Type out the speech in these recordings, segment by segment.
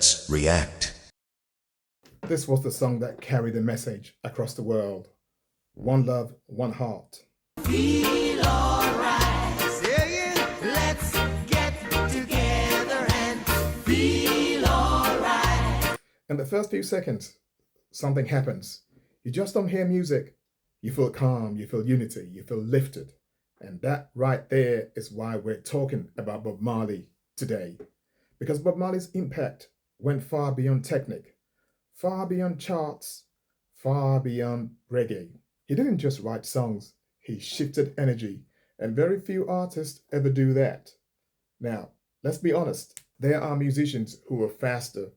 Let's react. This was the song that carried the message across the world. One love, one heart. Feel alright. Say it. Let's get together and feel alright. In the first few seconds, something happens. You just don't hear music. You feel calm, you feel unity, you feel lifted. And that right there is why we're talking about Bob Marley today. Because Bob Marley's impact went far beyond technique, far beyond charts, far beyond reggae. He didn't just write songs, he shifted energy, and very few artists ever do that. Now, let's be honest, there are musicians who are faster.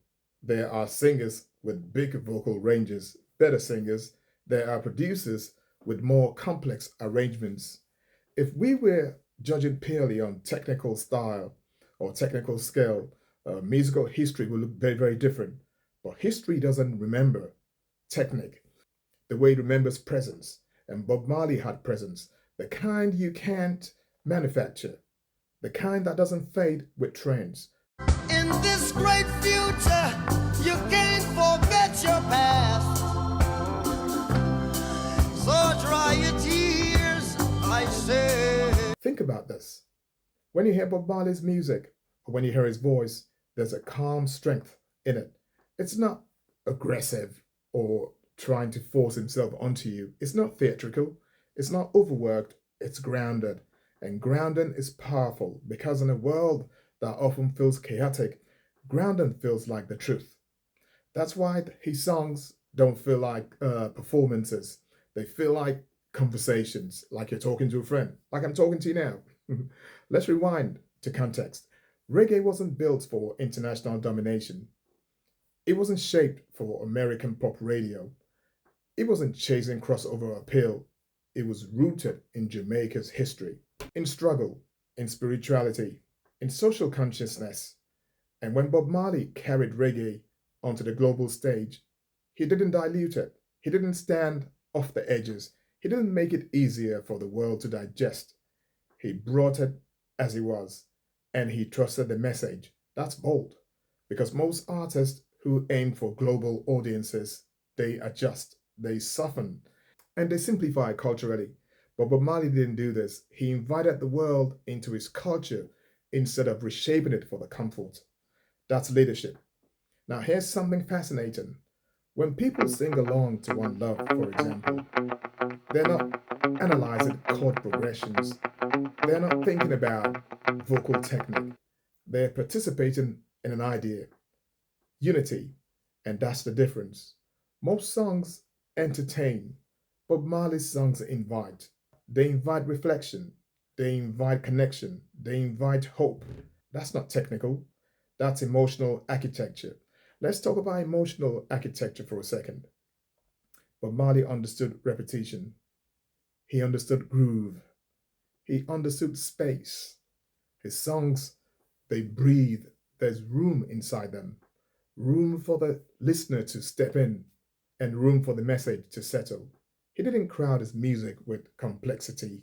There are singers with big vocal ranges, better singers. There are producers with more complex arrangements. If we were judging purely on technical style or technical skill, musical history will look very, very different. But history doesn't remember technique the way it remembers presence. And Bob Marley had presence, the kind you can't manufacture, the kind that doesn't fade with trends. In this great future, you can't forget your past. So dry your tears, I say. Think about this. When you hear Bob Marley's music, or when you hear his voice, there's a calm strength in it. It's not aggressive or trying to force himself onto you. It's not theatrical. It's not overworked. It's grounded. And grounding is powerful because in a world that often feels chaotic, grounding feels like the truth. That's why his songs don't feel like performances. They feel like conversations, like you're talking to a friend, like I'm talking to you now. Let's rewind to context. Reggae wasn't built for international domination. It wasn't shaped for American pop radio. It wasn't chasing crossover appeal. It was rooted in Jamaica's history, in struggle, in spirituality, in social consciousness. And when Bob Marley carried reggae onto the global stage, he didn't dilute it. He didn't stand off the edges. He didn't make it easier for the world to digest. He brought it as it was, and he trusted the message. That's bold, because most artists who aim for global audiences, they adjust, they soften, and they simplify culturally. But Bob Marley didn't do this. He invited the world into his culture instead of reshaping it for the comfort. That's leadership. Now here's something fascinating. When people sing along to One Love, for example, they're not analyzing chord progressions. They're not thinking about vocal technique. They're participating in an idea, unity, and that's the difference. Most songs entertain. Bob Marley's songs invite. They invite reflection. They invite connection. They invite hope. That's not technical. That's emotional architecture. Let's talk about emotional architecture for a second. Bob Marley understood repetition. He understood groove. He understood space. His songs, they breathe. There's room inside them. Room for the listener to step in and room for the message to settle. He didn't crowd his music with complexity.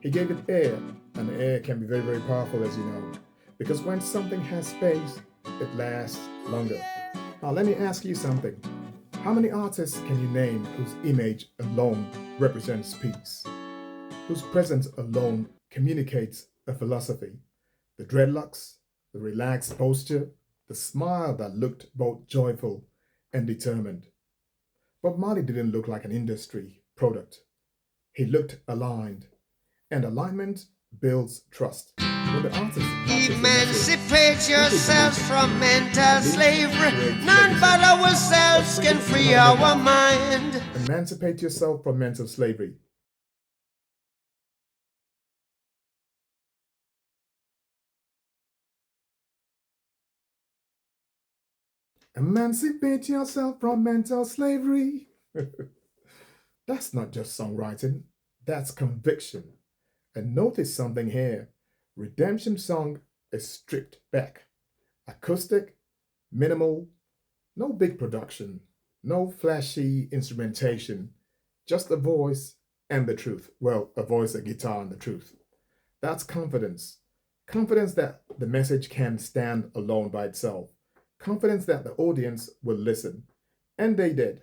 He gave it air, and air can be very, very powerful, as you know, because when something has space, it lasts longer. Now, let me ask you something. How many artists can you name whose image alone represents peace? Whose presence alone communicates a philosophy? The dreadlocks, the relaxed posture, the smile that looked both joyful and determined. Bob Marley didn't look like an industry product. He looked aligned, and alignment builds trust. When the artist Emancipate yourselves from mental slavery. None but ourselves can free our mind. Emancipate yourself from mental slavery. Emancipate yourself from mental slavery. That's not just songwriting, that's conviction. And notice something here. Redemption song is stripped back. Acoustic, minimal, no big production, no flashy instrumentation, just a voice and the truth. Well, a voice, a guitar, and the truth. That's confidence. Confidence that the message can stand alone by itself. confidence that the audience will listen. And they did,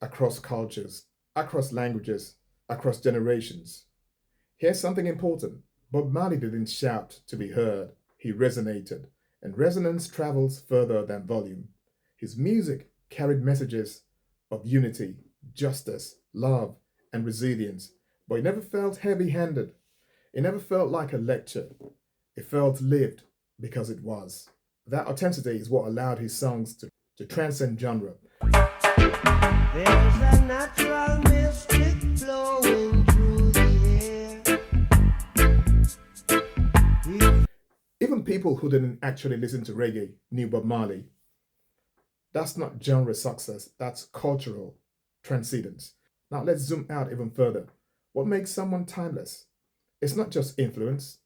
across cultures, across languages, across generations. Here's something important. Bob Marley didn't shout to be heard, he resonated, and resonance travels further than volume. His music carried messages of unity, justice, love, and resilience, but it never felt heavy handed. It never felt like a lecture. It felt lived because it was. That authenticity is what allowed his songs to transcend genre. There's a natural mystic flowing through the air. Even people who didn't actually listen to reggae knew Bob Marley. That's not genre success, that's cultural transcendence. Now let's zoom out even further. What makes someone timeless? It's not just influence,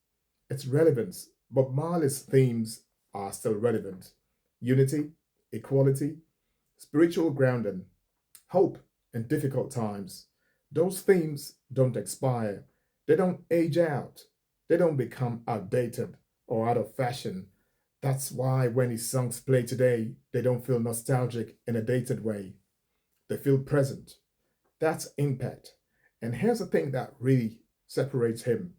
it's relevance. Bob Marley's themes are still relevant. Unity, equality, spiritual grounding, hope in difficult times. Those themes don't expire. They don't age out. They don't become outdated or out of fashion. That's why when his songs play today, they don't feel nostalgic in a dated way. They feel present. That's impact. And here's the thing that really separates him.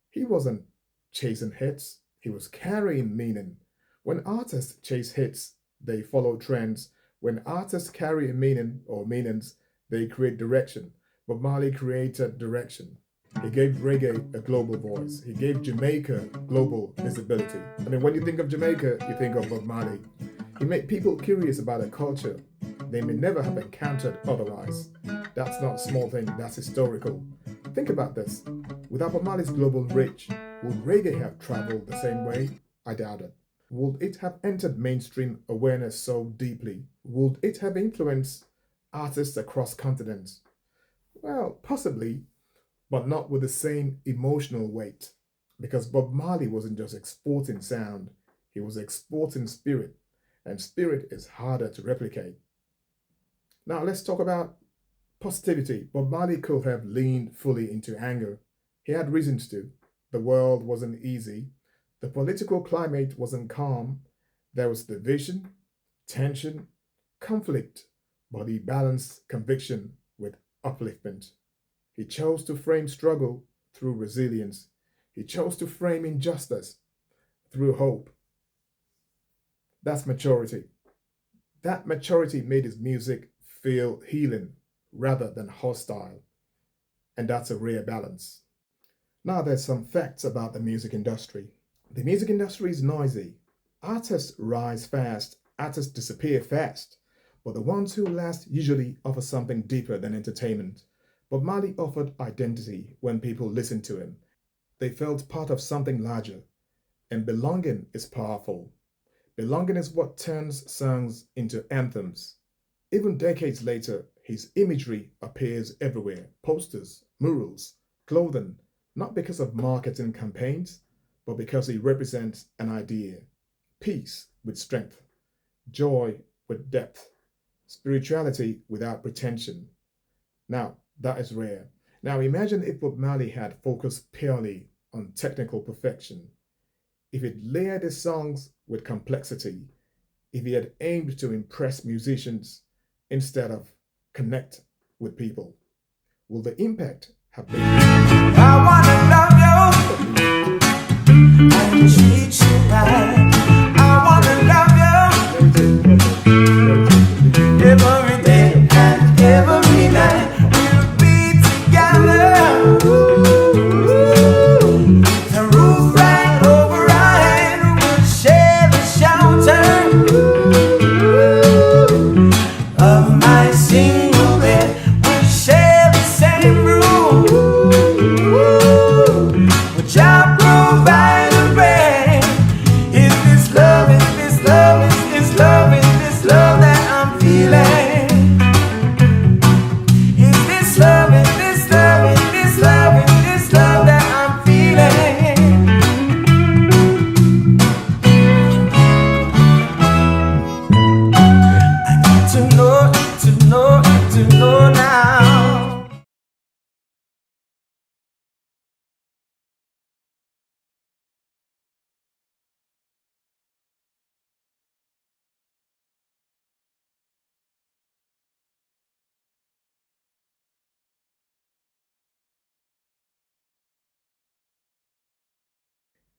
He wasn't chasing hits, he was carrying meaning. When artists chase hits, they follow trends. When artists carry a meaning or meanings, they create direction. Bob Marley created direction. He gave reggae a global voice. He gave Jamaica global visibility. I mean, when you think of Jamaica, you think of Bob Marley. He made people curious about a culture they may never have encountered otherwise. That's not a small thing, that's historical. Think about this. Without Bob Marley's global reach, would reggae have traveled the same way? I doubt it. Would it have entered mainstream awareness so deeply? Would it have influenced artists across continents? Well, possibly, but not with the same emotional weight. Because Bob Marley wasn't just exporting sound, he was exporting spirit, and spirit is harder to replicate. Now let's talk about positivity. Bob Marley could have leaned fully into anger. He had reasons to. The world wasn't easy. The political climate wasn't calm. There was division, tension, conflict, but he balanced conviction with upliftment. He chose to frame struggle through resilience. He chose to frame injustice through hope. That's maturity. That maturity made his music feel healing rather than hostile. And that's a rare balance. Now there's some facts about the music industry. The music industry is noisy. Artists rise fast, artists disappear fast. But the ones who last usually offer something deeper than entertainment. Bob Marley offered identity when people listened to him. They felt part of something larger. And belonging is powerful. Belonging is what turns songs into anthems. Even decades later, his imagery appears everywhere. Posters, murals, clothing, not because of marketing campaigns, but because he represents an idea. Peace with strength, joy with depth, spirituality without pretension. Now, that is rare. Now imagine if Bob Marley had focused purely on technical perfection. If he'd layered his songs with complexity, if he had aimed to impress musicians instead of connect with people, will the impact have been? I wanna love you and treat you right. I wanna love you every day and every night. We'll be together. The roof right over our head. We'll share the shelter of my single bed. We'll share the same room. Which I provide the rain.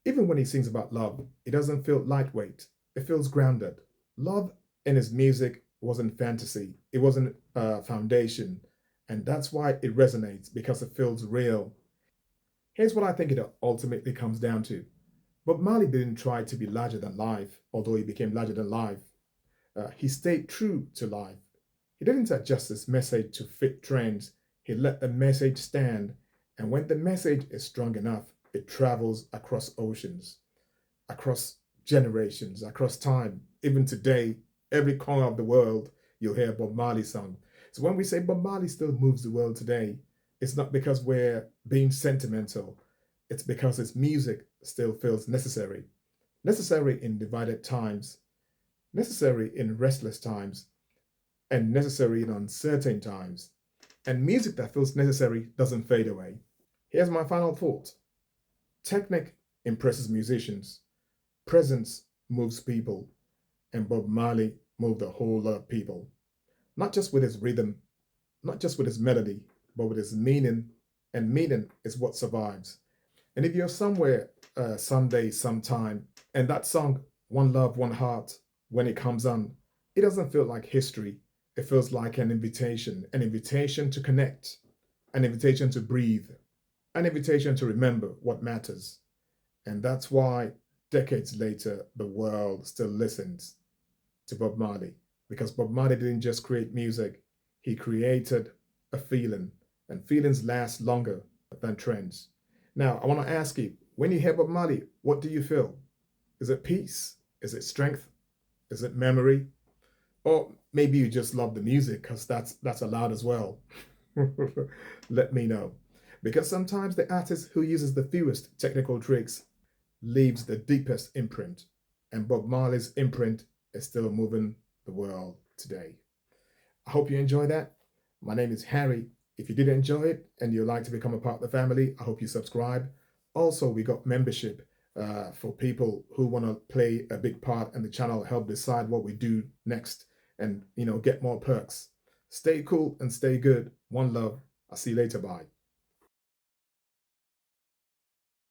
Even when he sings about love, it doesn't feel lightweight. It feels grounded. Love in his music wasn't fantasy. It wasn't a foundation. And that's why it resonates, because it feels real. Here's what I think it ultimately comes down to. Bob Marley didn't try to be larger than life, although he became larger than life. He stayed true to life. He didn't adjust his message to fit trends. He let the message stand. And when the message is strong enough, it travels across oceans, across generations, across time. Even today, every corner of the world, you'll hear Bob Marley sung. So when we say Bob Marley still moves the world today, it's not because we're being sentimental. It's because his music still feels necessary. Necessary in divided times, necessary in restless times, and necessary in uncertain times. And music that feels necessary doesn't fade away. Here's my final thought. Technique impresses musicians, presence moves people, and Bob Marley moved a whole lot of people. Not just with his rhythm, not just with his melody, but with his meaning, and meaning is what survives. And if you're somewhere someday, sometime, and that song, One Love, One Heart, when it comes on, it doesn't feel like history. It feels like an invitation to connect, an invitation to breathe, an invitation to remember what matters. And that's why decades later, the world still listens to Bob Marley. Because Bob Marley didn't just create music, he created a feeling, and feelings last longer than trends. Now, I want to ask you, when you hear Bob Marley, what do you feel? Is it peace? Is it strength? Is it memory? Or maybe you just love the music, because that's allowed as well. Let me know. Because sometimes the artist who uses the fewest technical tricks leaves the deepest imprint. And Bob Marley's imprint is still moving the world today. I hope you enjoy that. My name is Harry. If you did enjoy it and you'd like to become a part of the family, I hope you subscribe. Also, we got membership for people who want to play a big part in the channel, help decide what we do next, and get more perks. Stay cool and stay good. One love. I'll see you later. Bye.